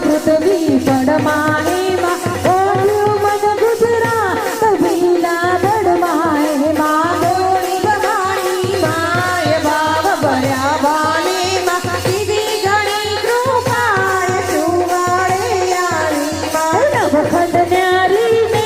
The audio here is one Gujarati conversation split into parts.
પૃથ્વી પડમાં એમાં ઓઢ્યું મન ગુજરાત ભીલા દડમાં એમાં ગોળી ગમાણી માય ભાવ ભર્યા વાલીમાં દીદી ઘણી કૃપાએ સુવાળે આવી નવખંડ ન્યારી ને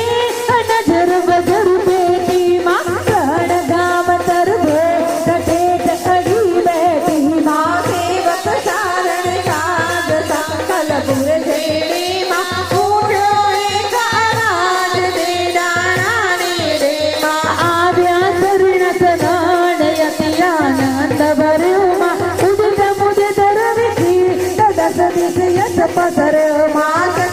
નજર બજર બેટીમાં રણ ગામ તરભે ઠેઠ કડી બેટી માં સેવક સારણ સાધતા કલપુર જેડીમાં ઉઠ્યો એક અરાજ દે ડાણા ને ડેમાં આવ્યા તરુણ સનાન યતિ આનંદ ભર્યોમાં ઉદિત મુદિત રવિથી દસ દિશ યશ પસર્યો માં